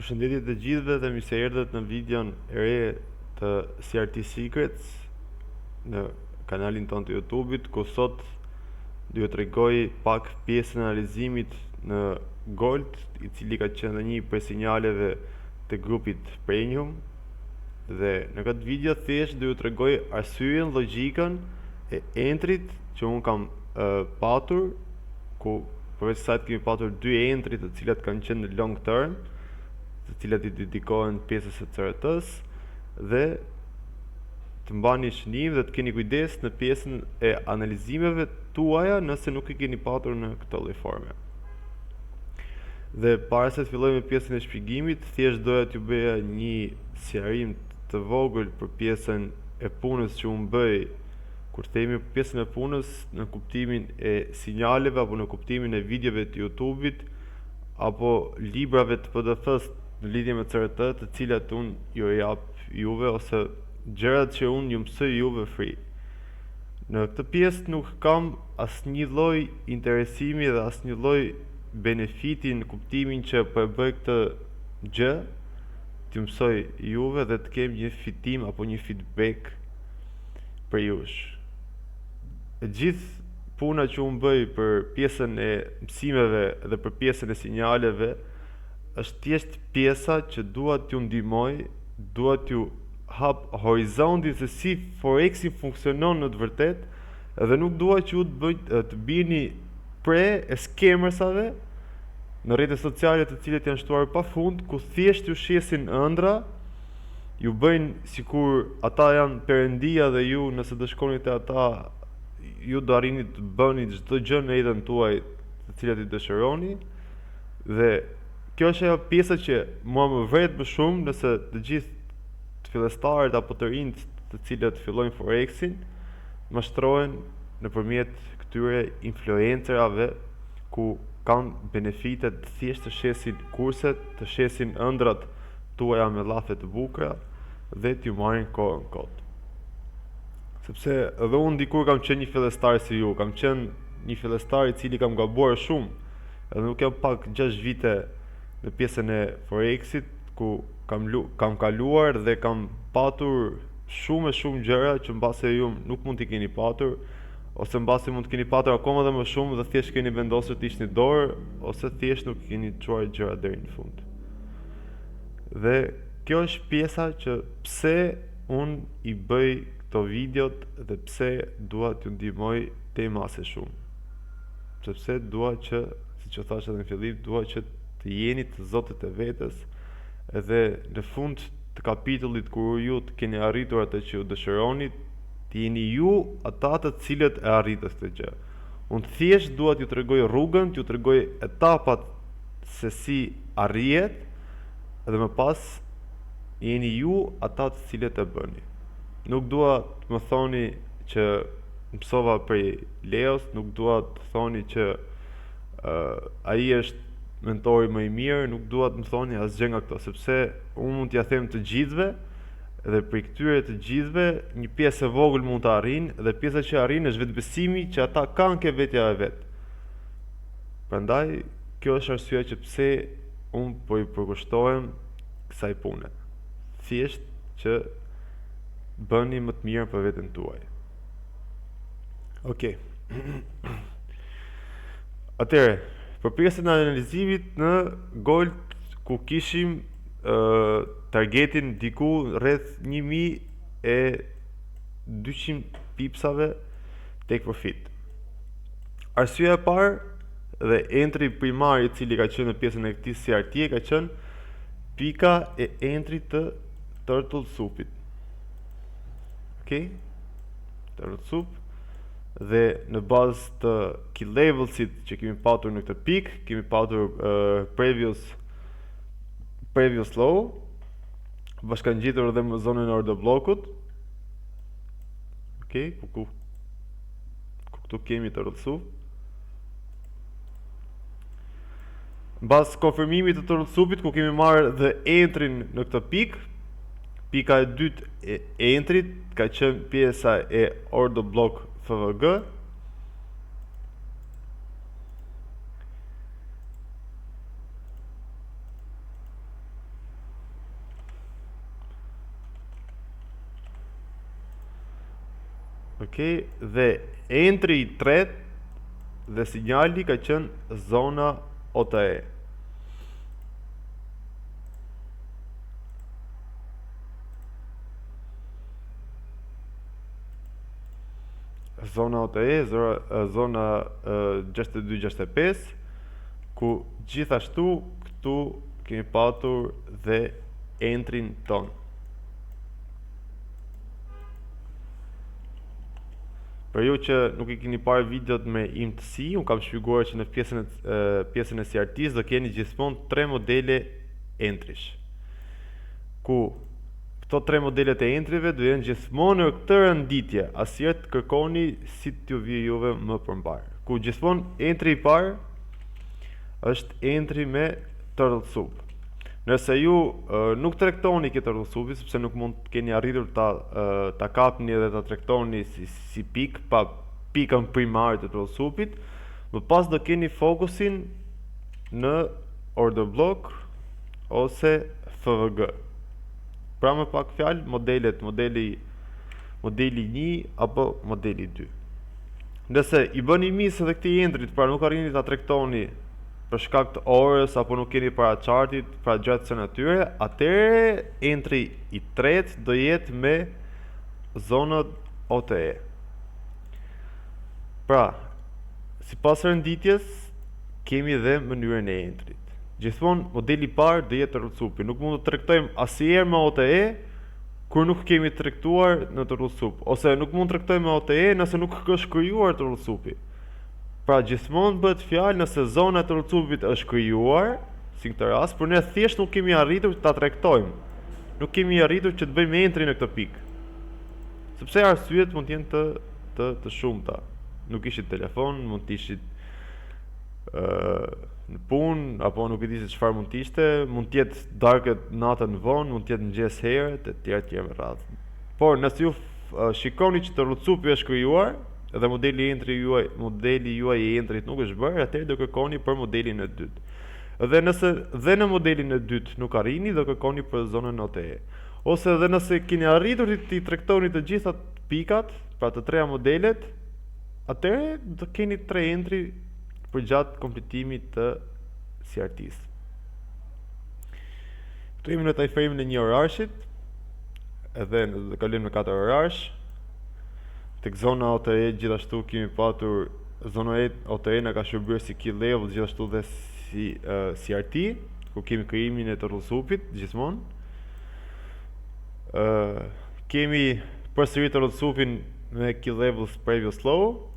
Përshëndetje të gjithëve dhe mirë se erdhët në videon e re të CRT Secrets në kanalin tonë të YouTube-it, ku sot do t'ju tregoj pak pjesën e analizimit në Gold, i cili ka qenë një prej sinjaleve të grupit Premium. Dhe në këtë video thjesht do t'ju tregoj arsyeën, logjikën e entrit që unë kam patur, ku përveç kësaj kemi patur dy entry të cilat kanë qenë në long term, të cilat i dedikohen pjesës së CRT-s, dhe të mbani shënim dhe të keni kujdes në pjesën e analizimeve tuaja nëse nuk i keni patur në këtë lloj forme. Dhe para se të filloj me pjesën e shpjegimit, thjesht doja t'ju bëja një sqarim të vogël për pjesën e punës që unë bëj. Kur themi pjesën e punës në kuptimin e sinjaleve apo në kuptimin e videove të YouTube-it apo librave të PDF-s në lidhje me CRT, të cilat unë ju jap juve ose gjërat që unë ju mësoj juve free. Në këtë pjesë nuk kam asnjë lloj interesimi dhe asnjë lloj benefiti në kuptimin që po e bëj këtë gjë, t'ju mësoj juve dhe të kem një fitim apo një feedback për jush. E gjithë puna që unë bëj për pjesën e mësimeve dhe për pjesën e sinjaleve është thjesht pjesa që dua t'ju ndihmoj, dua t'ju hap horizontin se si Forexi funksionon në të vërtetë, dhe nuk dua që ju të bini pre e skemersave në rrjetet sociale të cilët janë shtuar pafund, ku thjesht ju shesin ëndra, ju bëjnë sikur ata janë perëndia dhe ju nëse do shkoni te ata ju do arrini të bëni çdo gjë në jetën tuaj të cilat i dëshironi. Dhe kjo është ajo pjesa që mua më vret më shumë nëse të gjithë të fillestarët apo të rinjt të cilët fillojnë Forexin mashtrohen nëpërmjet këtyre influencerave ku kanë benefite të thjesht të shesin kurset, të shesin ëndrat tuaja me llafe të bukura dhe t'ju marrin kohën kot. Sepse edhe unë dikur kam qenë një fillestar si ju, kam qenë një fillestar i cili kam gabuar shumë, edhe nuk jam pak 6 vite në pjesën e Forexit, ku kam kaluar dhe kam patur shumë gjëra që mbase ju nuk mund t'i keni patur, ose mbase mund t'keni patur akoma dhe më shumë dhe thjesht keni vendosur t'i ishni dorë, ose thjesht nuk keni çuar gjëra deri në fund. Dhe kjo është pjesa që pse unë i bëj këto videot dhe pse dua t'ju ndihmoj te mase shumë. Sepse dua që, siç u thash edhe në fillim, dua që të jeni të zotët e vetes, edhe në fund të kapitullit kur ju të keni arritur atë që ju dëshironi, të jeni ju ata të cilët e arritët këtë gjë. Unë thjesht dua t'ju tregoj rrugën, t'ju tregoj etapat se si arrihet, dhe më pas jeni ju ata të cilët e bëni. Nuk dua të më thoni që mësova prej Leos, nuk dua të thoni që ai është mentori më i mirë, nuk dua të më thoni asgjë nga këto, sepse unë mund t'ja them të gjithëve, dhe prej këtyre të gjithëve një pjesë e vogël mund të arrijnë, dhe pjesa që arrin është vetbesimi që ata kanë ke vetja e vet. Prandaj kjo është arsyeja që pse unë po i përkushtohem kësaj pune. Thjesht që bëni më të mirë për veten tuaj. Okej. Atëherë, për pjesën e analizimit në Gold, ku kishim targetin diku rreth 1200 pipsave take profit. Arsyeja e parë dhe entry primar i cili ka qenë në pjesën e këtij CRT ka qenë pika e entry të Turtle Soup-it. Okej? Turtle Soup, dhe në bazë të key levelsit që kemi patur në këtë pik, kemi patur previous low, bashkangjitur edhe më zonën e order blockut. Okej, ku këtu kemi Turtle Soup. Në bazë konfirmimit të Turtle Soup-it, ku kemi marrë dhe entrin në këtë pik, pika e dytë e entrit ka qenë pjesa e order block FVG. Okej, dhe entri i tret dhe sinjali ka qenë zona OTE. Zona OTE, zona 6265, ku gjithashtu këtu kemi patur dhe entrin ton. Për ju që nuk I keni parë videot me imtësi, unë kam shpjeguar që në pjesën e CRT-s do keni gjithmonë 3 modele entrish. Ku këto 3 modelet e entrive do jenë gjithmonë në këtë renditje, asnjëherë të kërkoni si t'ju vijë juve më përmbar. Ku gjithmonë entri I parë është entri me turtle. Nëse ju nuk trektoni këtë turtle, sepse nuk mund të keni arritur ta kapni dhe ta trektoni si pik pa pikën primare të turtle, më pas do keni fokusin në order block ose FVG. Pra më pak fjalë, modeli 1 apo modeli 2. Nëse I bëni mis edhe këtij entrit, pra nuk arrini ta trektoni për shkak të orës apo nuk keni para chartit, pra gjatësën atyre, atëherë entri I tret do jetë me zonat OTE. Pra, sipas renditjes kemi dhe mënyrën e entrit. Gjithmonë modeli I parë do jetë turtle, nuk mund të tregtojmë asnjëherë me OTE kur nuk kemi tregtuar në turtle, ose nuk mund të tregtojmë me OTE nëse nuk është krijuar turtle. Pra gjithmonë bëhet fjalë nëse zona e turtle-it është krijuar, si në këtë rast, por ne thjesht nuk kemi arritur ta tregtojmë. Nuk kemi arritur që të bëjmë entri në këtë pikë. Sepse arsyet mund të jenë të shumta. Nuk ishit telefon, mund të ishit në punë, apo nuk e di se çfarë mund të ishte, mund të jetë darkët natën vonë, mund të jetë mëngjes herët, etj me radhë. Por nëse ju shikoni që turtle-i është krijuar, dhe modeli juaj I entrit nuk është bërë, atëherë do kërkoni për modelin e dytë. Dhe nëse dhe në modelin e dytë nuk arrini, do kërkoni për zonën OTE. Ose edhe nëse keni arritur t'i trektoni të gjitha pikat, pra të treja modelet, atëherë do keni 3 entri përgjatë kompletimit të CRT-s. Këtu jemi në time frame-in e 1 orarshit, edhe do kalojmë në 4 orarsh. Tek zona OTE gjithashtu kemi patur zona OTE na ka shërbyer si key level, gjithashtu dhe si CRT, ku kemi krijimin e turtle-it gjithmonë. Kemi përsëri turtle-in me key levels previous low,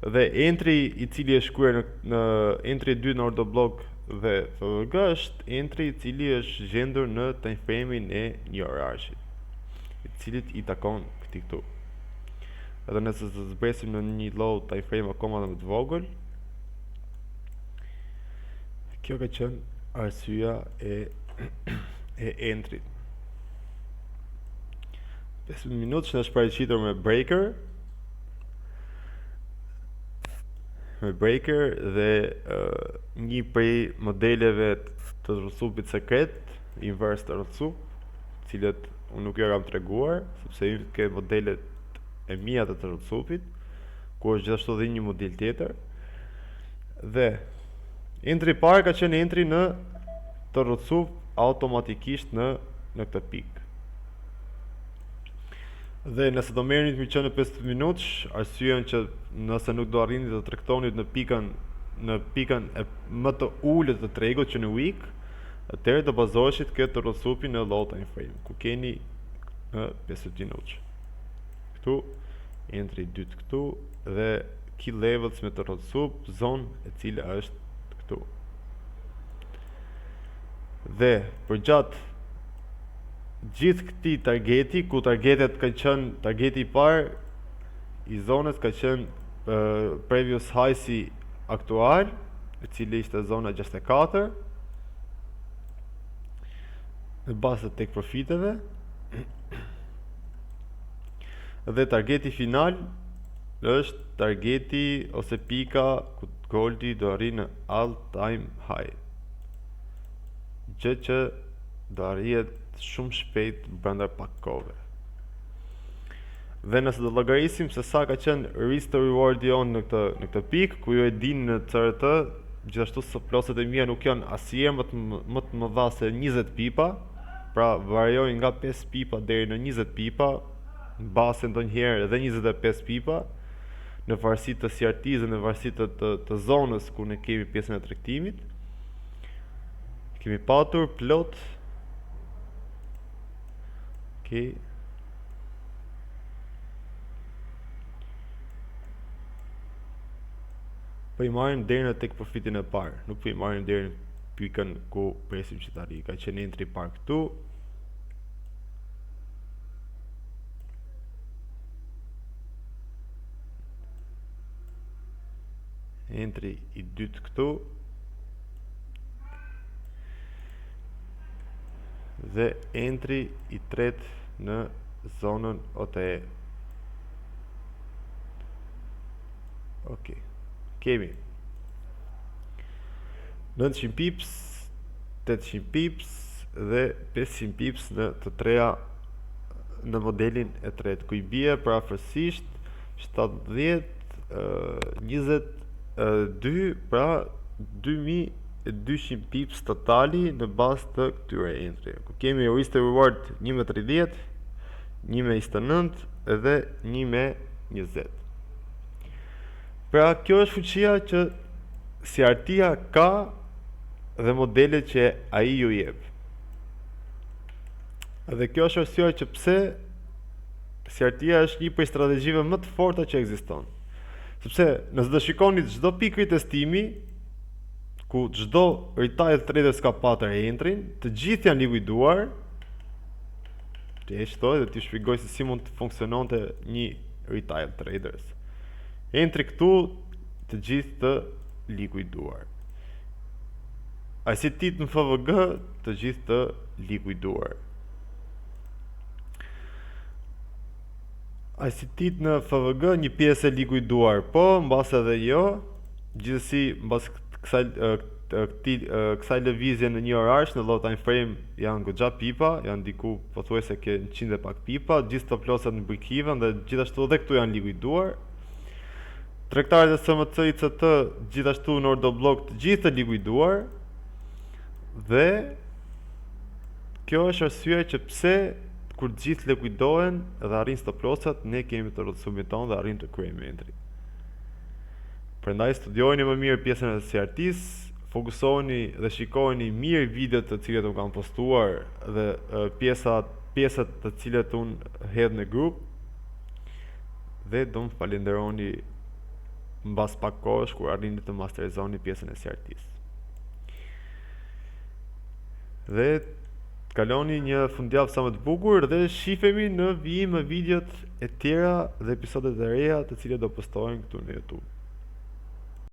dhe entri I cili është shkruar në entri 2 në order block dhe FVG është entri I cili është gjendur në time frame-in e 1 orarshit, I cilit I takon këtu. Edhe nëse të zbresim në një low time frame akoma dhe më të vogël, kjo ka qenë arsyeja e entrit. 15 minutë që në është paraqitur me breaker dhe një prej modeleve të turtle-it sekret, inverse turtle, cilët unë nuk jo kam treguar, sepse ju ke modelet e mia të turtle-it, ku është gjithashtu dhe një model tjetër. Dhe entri I parë ka qenë entri në turtle automatikisht në këtë pikë. Dhe nëse do merrni të miqë në 15 minutësh, arsyeja që nëse nuk do arrini të tregtonit në pikën e më të ulët të tregut që në week, atëherë do bazoheshit këtë turtle në low time frame, ku keni në 15 minutësh. Këtu entri I dytë këtu dhe key levels me turtle, zonë e cila është këtu. Dhe përgjatë gjithë këtij targeti, ku targetet kanë qenë targeti I parë I zonës ka qenë previous high-si aktual, e cili ishte zona 64, në bazë të take profiteve, dhe targeti final është targeti ose pika ku goldi do arrijë në all time high, gjë që do arrihet shumë shpejt brenda pak kohëve. Dhe nëse do llogarisim se sa ka qenë risk to reward jon në këtë pikë ku ju e dini në CRT, gjithashtu surpluset e mia nuk janë asnjëherë më të mëdha se 20 pipa, pra variojnë nga 5 pipa deri në 20 pipa, mbase ndonjëherë edhe 25 pipa, në varësi të CRT-s dhe në varësi të zonës ku ne kemi pjesën e tregtimit. Kemi patur plot. Okej. Po i marrim deri në tek profitin e parë, nuk po i marrim deri në pikën ku presim që të arrijë. Ka qenë entry i parë këtu. Entry i dytë këtu. Dhe entry i tretë në zonën OTE. Okej. Kemi 900 pips, 800 pips dhe 500 pips në të treja në modelin e tretë, ku i bie përafërsisht 70, 22, pra 2200 pips totali në bazë të këtyre entry. Ku kemi risk to reward 1.30, 1.29 dhe 1.20. Pra kjo është fuqia që CRT-ja ka dhe modelet që ai ju jep. Dhe kjo është arsyeja që pse CRT-ja është një prej strategjive më të forta që ekziston. Sepse nëse do shikoni çdo pikë testimi ku çdo retail trader ka patur entrin, të gjithë janë likuiduar. Të shtoj dhe t'i shpjegoj se si mund të funksiononte një retail traders. Entri këtu të gjithë të likuiduar. ICT në FVG të gjithë të likuiduar. ICT në FVG një pjesë e likuiduar, po mbas edhe jo, gjithsesi mbas kësaj lëvizje në një orarsh në low time frame janë goxha pipa, janë diku pothuajse ke 100 e pak pipa, gjithë të plosat në break even dhe gjithashtu edhe këtu janë likuiduar. Tregtarët e SMC ICT gjithashtu në order block të gjithë të likuiduar. Dhe kjo është arsyeja që pse kur gjithë likuidohen dhe arrin stop lossat, ne kemi të rrotësumit tonë dhe arrim të kryejmë entry. Prandaj studiojeni më mirë pjesën e CRT-s, fokusoheni dhe shikojeni mirë videot të cilat u kam postuar dhe pjesat të cilat unë hedh në grup, dhe do më falenderoni mbas pak kohësh kur arrini të masterizoni pjesën e CRT-s. Dhe kaloni një fundjavë sa më të bukur dhe shifemi në vijim me videot e tjera dhe episodet e reja të cilat do postohen këtu në YouTube.